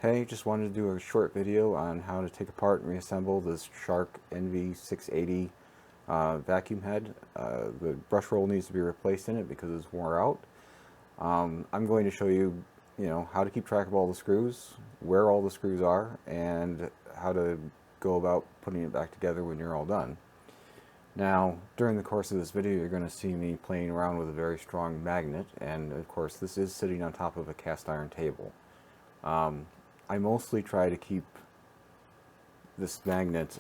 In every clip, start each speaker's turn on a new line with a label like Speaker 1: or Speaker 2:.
Speaker 1: Hey, just wanted to do a short video on how to take apart and reassemble this Shark NV680 vacuum head. The brush roll needs to be replaced in it because it's wore out. I'm going to show you, how to keep track of all the screws, where all the screws are, and how to go about putting it back together when you're all done. Now, during the course of this video, you're going to see me playing around with a very strong magnet, and of course, this is sitting on top of a cast iron table. I mostly try to keep this magnet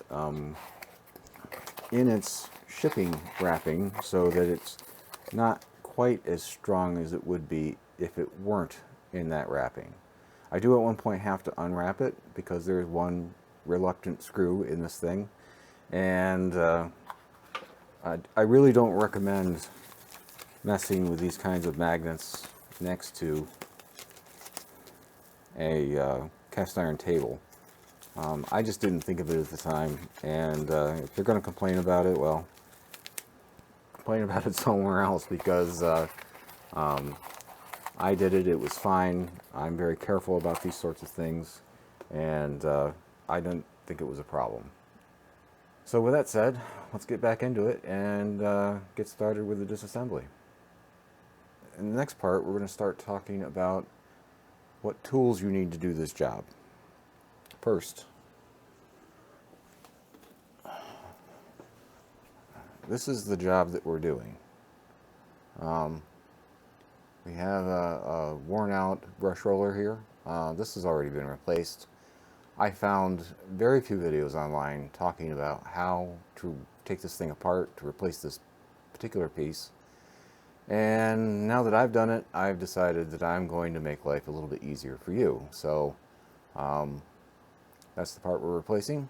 Speaker 1: in its shipping wrapping so that it's not quite as strong as it would be if it weren't in that wrapping. I do at one point have to unwrap it because there's one reluctant screw in this thing, and I really don't recommend messing with these kinds of magnets next to a cast iron table. I just didn't think of it at the time, and if you're going to complain about it, well, complain about it somewhere else, because I did it, it was fine. I'm very careful about these sorts of things, and I didn't think it was a problem. So with that said, let's get back into it and get started with the disassembly. In the next part, we're going to start talking about what tools you need to do this job. First, this is the job that we're doing. We have a worn out brush roller here. This has already been replaced. I found very few videos online talking about how to take this thing apart to replace this particular piece. And now that I've done it, I've decided that I'm going to make life a little bit easier for you. So that's the part we're replacing.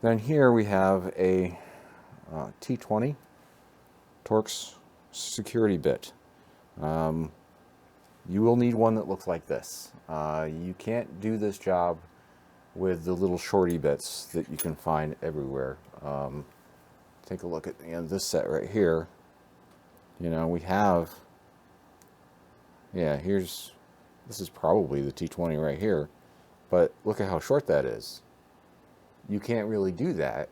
Speaker 1: Then here we have a T20 Torx security bit. You will need one that looks like this. You can't do this job with the little shorty bits that you can find everywhere. Take a look at this set right here. We have, this is probably the T20 right here, but look at how short that is. You can't really do that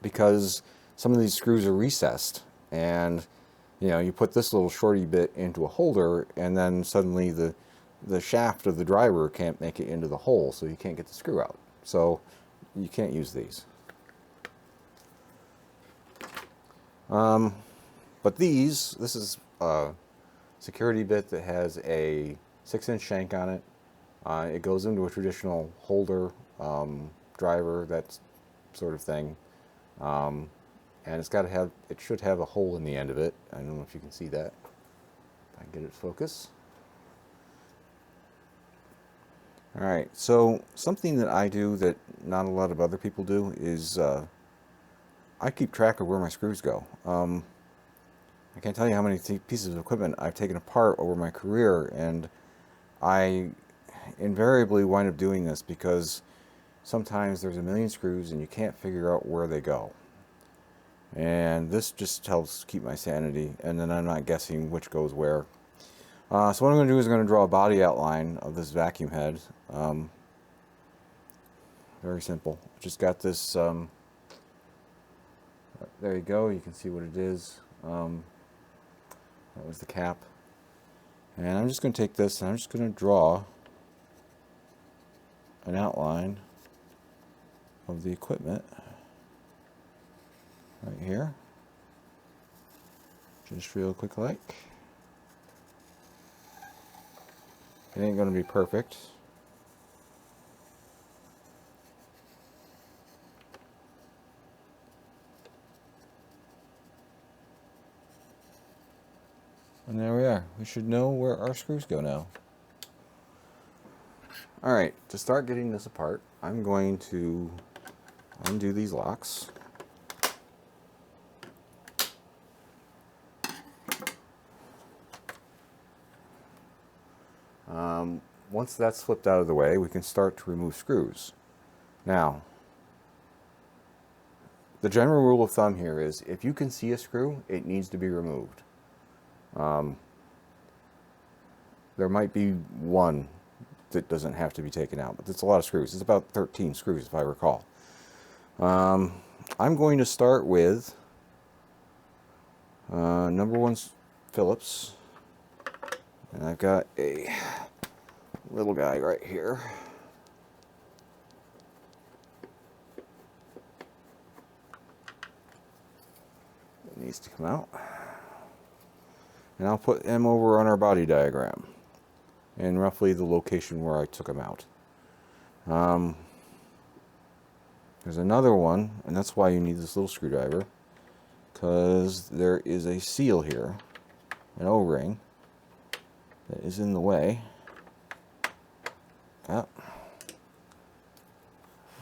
Speaker 1: because some of these screws are recessed, and you put this little shorty bit into a holder, and then suddenly the shaft of the driver can't make it into the hole, so you can't get the screw out. So you can't use these. But this is a security bit that has a 6-inch shank on it. It goes into a traditional holder, driver, that sort of thing. And it should have a hole in the end of it. I don't know if you can see that. If I can get it to focus. All right, so something that I do that not a lot of other people do is I keep track of where my screws go. I can't tell you how many pieces of equipment I've taken apart over my career, and I invariably wind up doing this because sometimes there's a million screws and you can't figure out where they go. And this just helps keep my sanity, and then I'm not guessing which goes where. So what I'm going to do is I'm going to draw a body outline of this vacuum head. Very simple. Just got this, there you go, you can see what it is. That was the cap. And I'm just going to take this and I'm just going to draw an outline of the equipment right here. Just real quick like. It ain't going to be perfect. And there we are. We should know where our screws go now. Alright, to start getting this apart, I'm going to undo these locks. Once that's flipped out of the way, we can start to remove screws. Now, the general rule of thumb here is if you can see a screw, it needs to be removed. There might be one that doesn't have to be taken out, but it's a lot of screws. It's about 13 screws if I recall. I'm going to start with number 1 Phillips, and I've got a little guy right here. It needs to come out, and I'll put him over on our body diagram and roughly the location where I took him out. There's another one, and that's why you need this little screwdriver, because there is a seal here, an O-ring, that is in the way. Ah.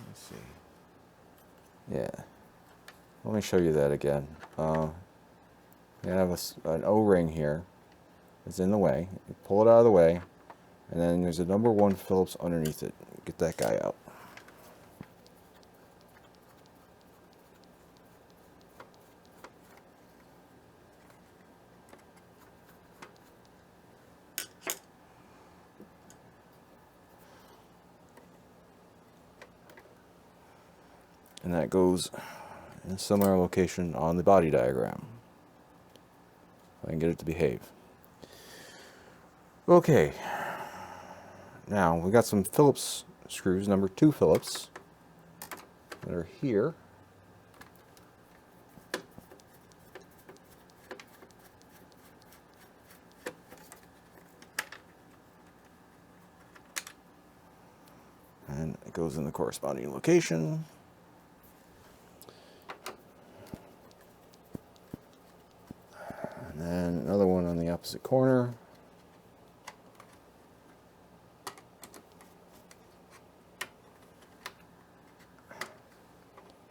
Speaker 1: Let's see. Yeah. Let me show you that again. You have an O-ring here. It's in the way. You pull it out of the way, and then there's a number 1 Phillips underneath it. Get that guy out. And that goes in a similar location on the body diagram. If I can get it to behave. Okay. Now, we got some Phillips screws, number 2 Phillips, that are here. And it goes in the corresponding location. And then another one on the opposite corner.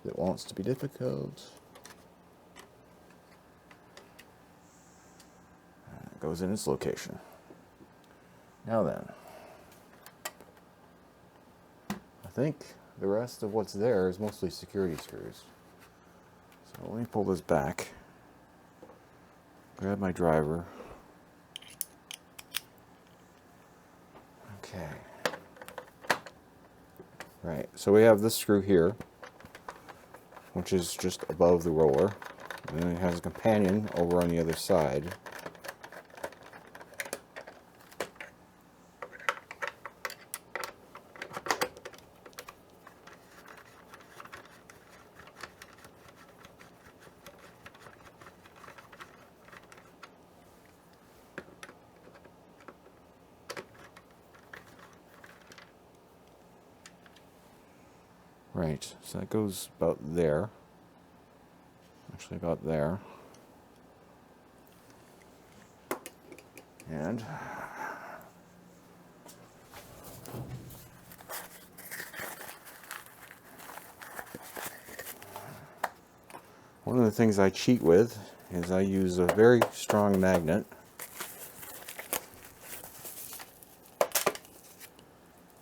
Speaker 1: It wants to be difficult. And it goes in its location. Now then, I think the rest of what's there is mostly security screws. So let me pull this back. Grab my driver. Okay. Right, so we have this screw here, which is just above the roller. And then it has a companion over on the other side. Right, so that goes about there. Actually about there. And one of the things I cheat with is I use a very strong magnet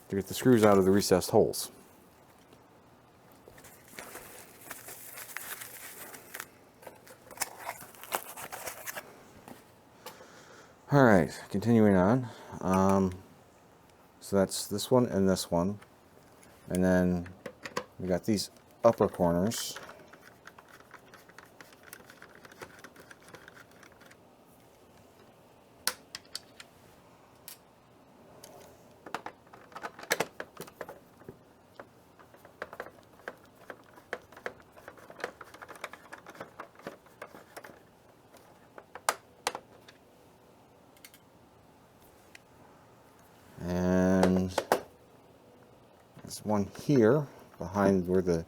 Speaker 1: to get the screws out of the recessed holes. Alright, continuing on. So that's this one and this one. And then we got these upper corners. And there's one here behind where the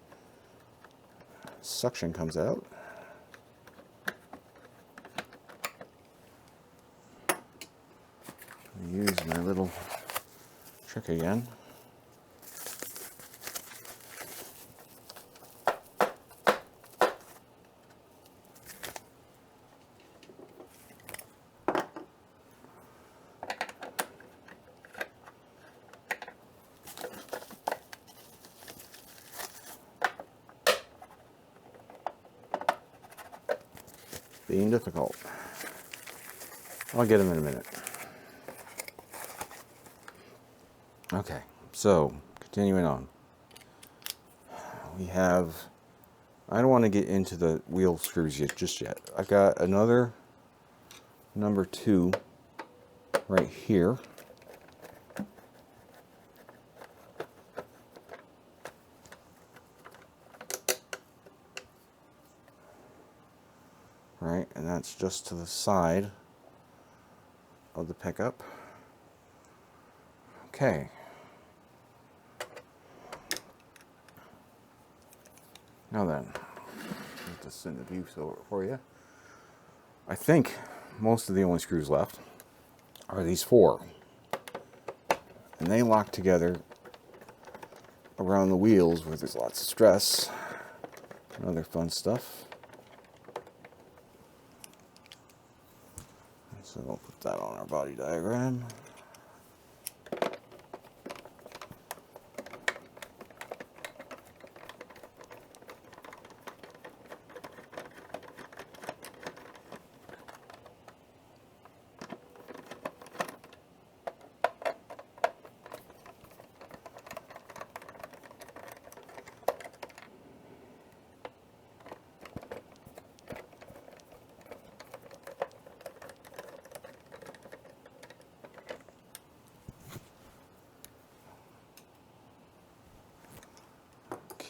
Speaker 1: suction comes out. Use my little trick again. Being difficult. I'll get him in a minute. Okay, so continuing on. We have, I don't want to get into the wheel screws just yet. I've got another number 2 right here. Right, and that's just to the side of the pickup. Okay. Now then, put this in the view for you. I think most of the only screws left are these 4. And they lock together around the wheels where there's lots of stress and other fun stuff. So we'll put that on our body diagram.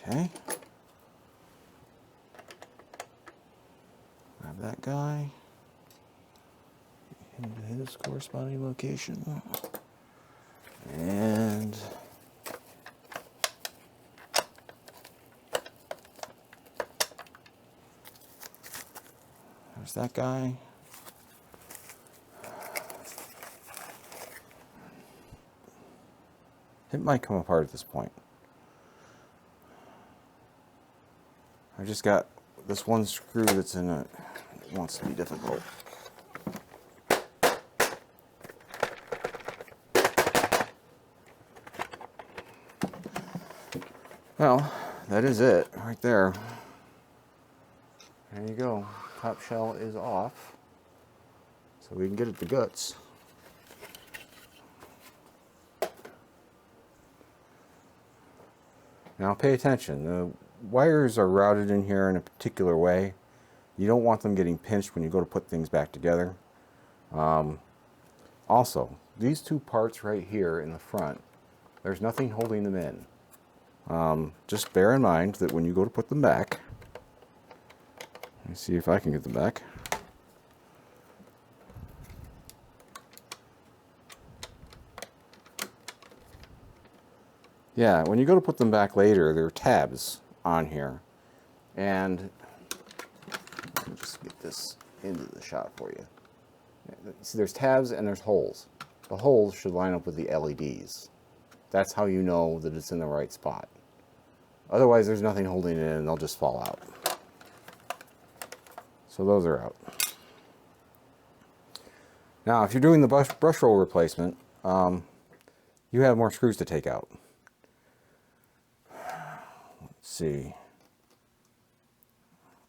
Speaker 1: Okay. Grab that guy into his corresponding location. And there's that guy. It might come apart at this point. I just got this one screw that's in it. It wants to be difficult. Well, that is it right there. There you go. Top shell is off. So we can get at the guts. Now pay attention. The wires are routed in here in a particular way. You don't want them getting pinched when you go to put things back together. Also, these 2 parts right here in the front, there's nothing holding them in. Just bear in mind that when you go to put them back, let me see if I can get them back. Yeah, when you go to put them back later, there are tabs on here. And let me just get this into the shot for you. See, there's tabs and there's holes. The holes should line up with the LEDs. That's how you know that it's in the right spot. Otherwise, there's nothing holding it in and they'll just fall out. So those are out. Now, if you're doing the brush roll replacement, you have more screws to take out. Let's see.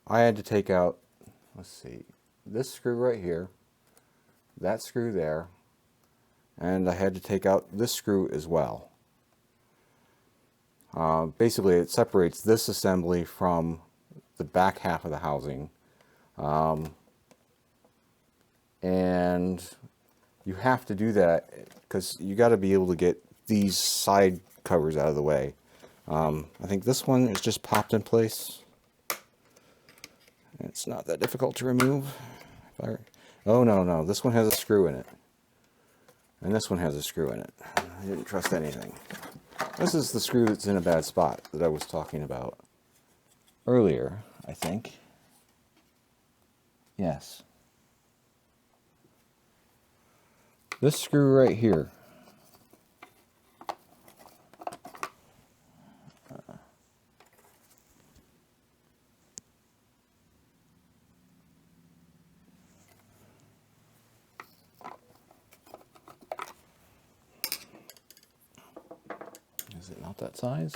Speaker 1: I had to take out, let's see, this screw right here, that screw there, and I had to take out this screw as well. Basically, it separates this assembly from the back half of the housing. And you have to do that because you got to be able to get these side covers out of the way. I think this one is just popped in place. It's not that difficult to remove. Oh no, this one has a screw in it. And this one has a screw in it. I didn't trust anything. This is the screw that's in a bad spot that I was talking about earlier, I think. Yes. This screw right here. Is it not that size?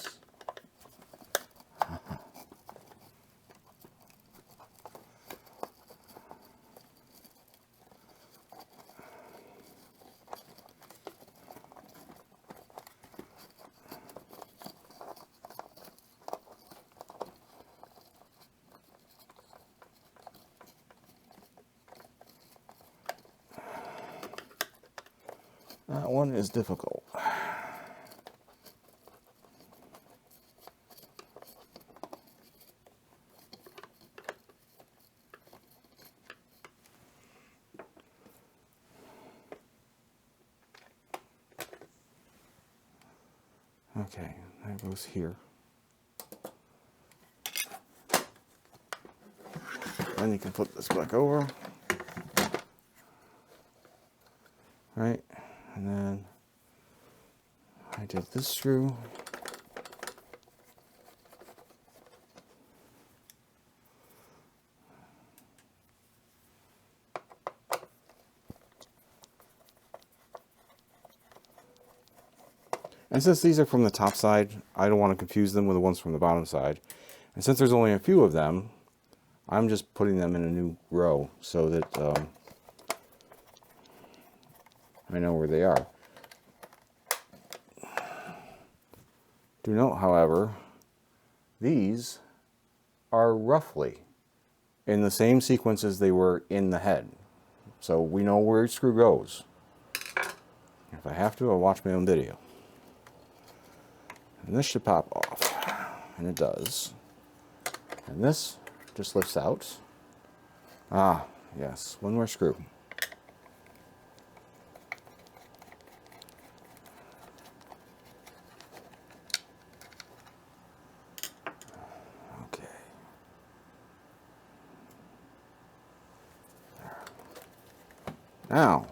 Speaker 1: That one is difficult. Okay, that goes here. Then you can flip this back over. Right, and then I did this screw. And since these are from the top side, I don't want to confuse them with the ones from the bottom side. And since there's only a few of them, I'm just putting them in a new row so that I know where they are. Do note, however, these are roughly in the same sequence as they were in the head. So we know where each screw goes. If I have to, I'll watch my own video. And this should pop off, and it does. And this just lifts out. Ah, yes, one more screw. Okay. Now,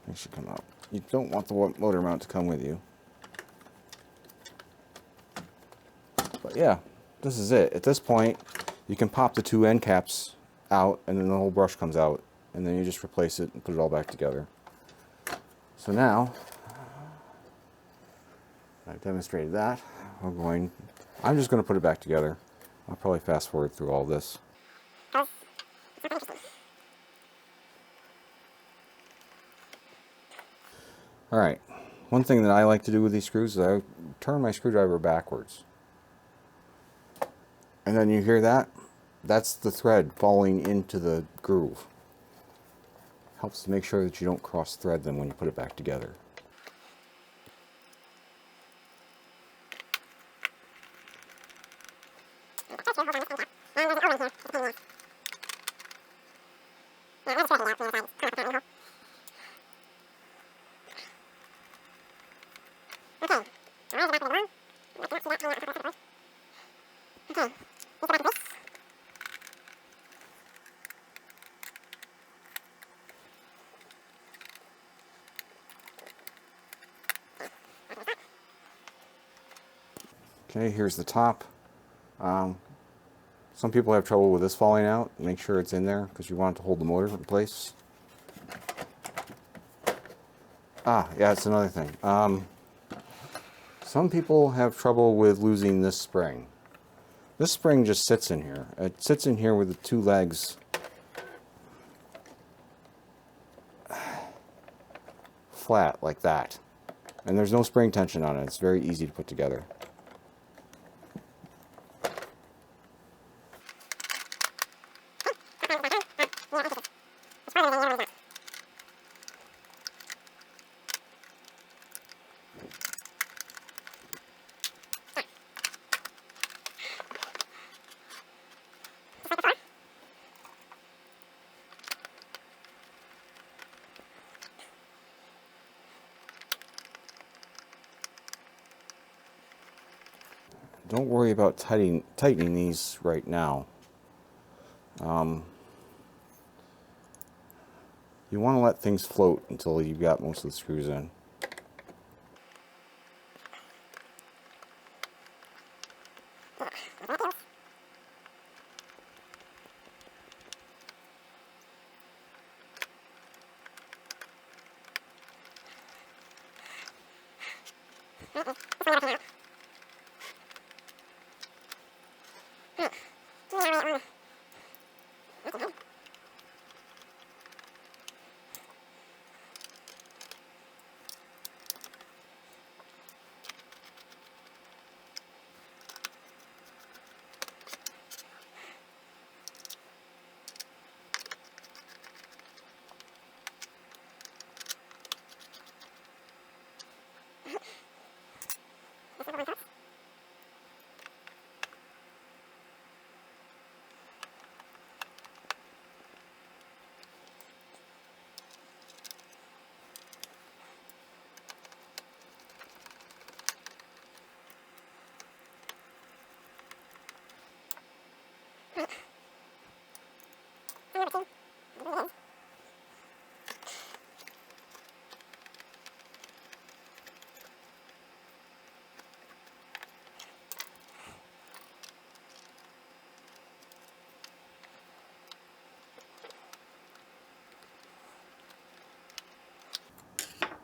Speaker 1: it should come out. You don't want the motor mount to come with you. But yeah, this is it. At this point, you can pop the two end caps out, and then the whole brush comes out, and then you just replace it and put it all back together. So now, I've demonstrated that. I'm just going to put it back together. I'll probably fast forward through all this. Alright, one thing that I like to do with these screws is I turn my screwdriver backwards. And then you hear that? That's the thread falling into the groove. Helps to make sure that you don't cross thread them when you put it back together. Okay, here's the top. Some people have trouble with this falling out. Make sure it's in there because you want it to hold the motor in place. Ah, yeah, it's another thing. Some people have trouble with losing this spring. This spring just sits in here. It sits in here with the two legs flat like that. And there's no spring tension on it. It's very easy to put together. Don't worry about tightening these right now. You want to let things float until you've got most of the screws in.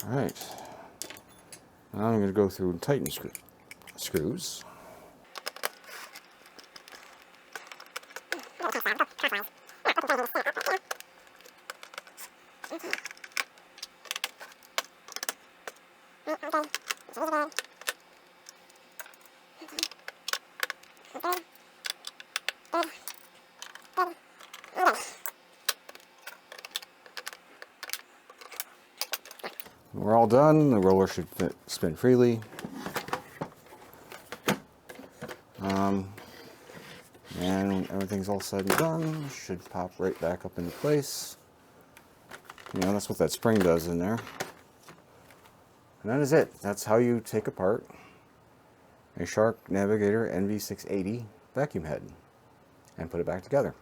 Speaker 1: Alright, now I'm going to go through and tighten screws. We're all done. The roller should spin freely. And everything's all said and done, should pop right back up into place. You know, that's what that spring does in there. And that is it. That's how you take apart a Shark Navigator NV680 vacuum head and put it back together.